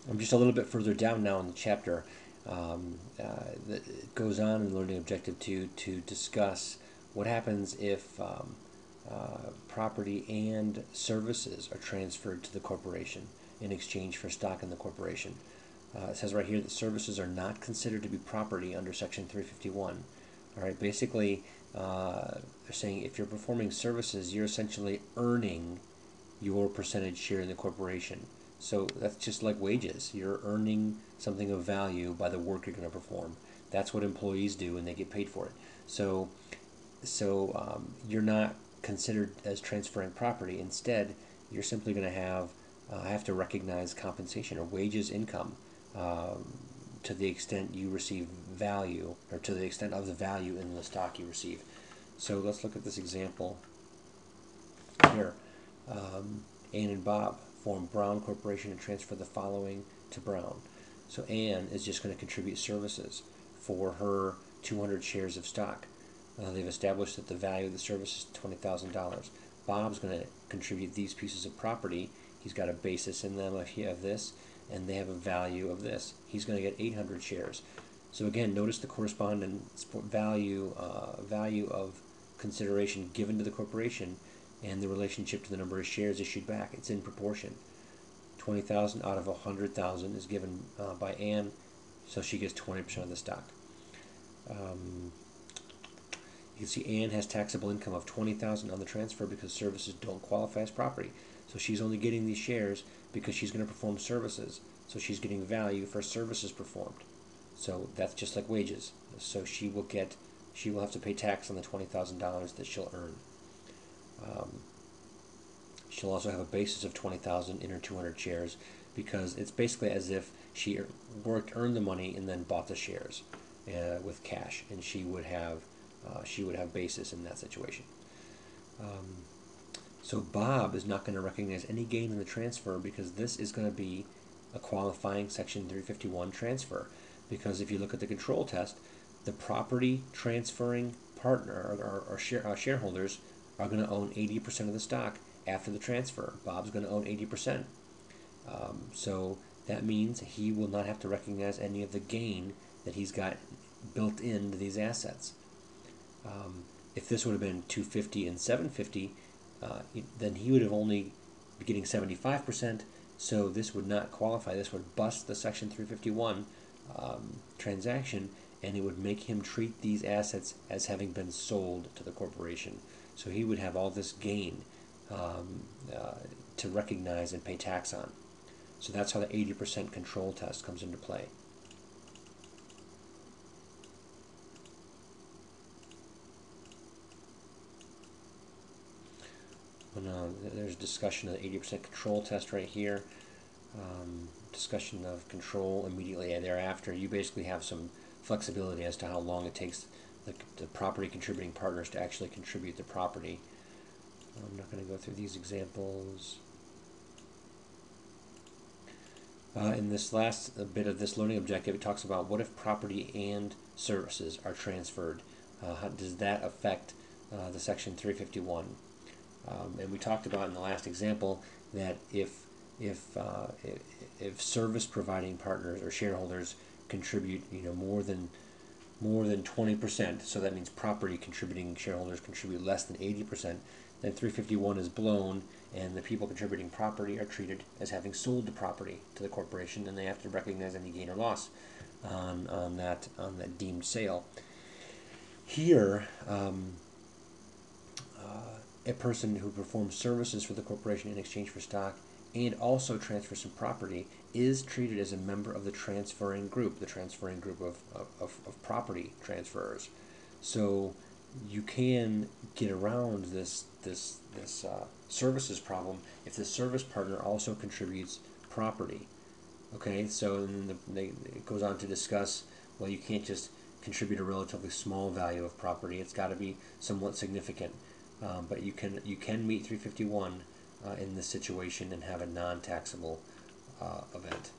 I'm just a little bit further down now in the chapter. It goes on in learning objective 2 to discuss what happens if property and services are transferred to the corporation in exchange for stock in the corporation. It says right here that services are not considered to be property under Section 351. All right, basically, they're saying if you're performing services, you're essentially earning your percentage share in the corporation. So that's just like wages. You're earning something of value by the work you're going to perform. That's what employees do, and they get paid for it. So you're not considered as transferring property. Instead, you're simply going to have to recognize compensation or wages income to the extent you receive value, or to the extent of the value in the stock you receive. So let's look at this example here. Ann and Bob form Brown Corporation and transfer the following to Brown. So Ann is just going to contribute services for her 200 shares of stock. They've established that the value of the service is $20,000. Bob's going to contribute these pieces of property. He's got a basis in them of this, and they have a value of this. He's going to get 800 shares. So again, notice the correspondence value of consideration given to the corporation and the relationship to the number of shares issued back. It's in proportion. 20,000 out of 100,000 is given by Ann, so she gets 20% of the stock. You can see Ann has taxable income of 20,000 on the transfer because services don't qualify as property. So she's only getting these shares because she's going to perform services. So she's getting value for services performed. So that's just like wages. So she will have to pay tax on the $20,000 that she'll earn. She'll also have a basis of 20,000 in her 200 shares because it's basically as if she earned the money, and then bought the shares with cash, and she would have basis in that situation. So Bob is not going to recognize any gain in the transfer because this is going to be a qualifying Section 351 transfer. Because if you look at the control test, the property transferring partner or shareholders are going to own 80% of the stock after the transfer. Bob's going to own 80%. So that means he will not have to recognize any of the gain that he's got built into these assets. If this would have been 250 and 750, then he would have only be getting 75%. So this would not qualify. This would bust the Section 351 transaction, and it would make him treat these assets as having been sold to the corporation. So he would have all this gain to recognize and pay tax on. So that's how the 80% control test comes into play. There's discussion of the 80% control test right here. Discussion of control immediately thereafter. You basically have some flexibility as to how long it takes the property contributing partners to actually contribute the property. I'm not going to go through these examples. In this last bit of this learning objective, it talks about what if property and services are transferred. How does that affect the Section 351? And we talked about in the last example that if service providing partners or shareholders contribute more than 20%, so that means property contributing shareholders contribute less than 80%, then 351 is blown, and the people contributing property are treated as having sold the property to the corporation, and they have to recognize any gain or loss on that deemed sale. Here, a person who performs services for the corporation in exchange for stock and also transfers some property is treated as a member of the transferring group of property transferors. So you can get around this services problem if the service partner also contributes property. Okay, so it goes on to discuss, well, you can't just contribute a relatively small value of property. It's got to be somewhat significant. But you can meet 351 in this situation and have a non-taxable event.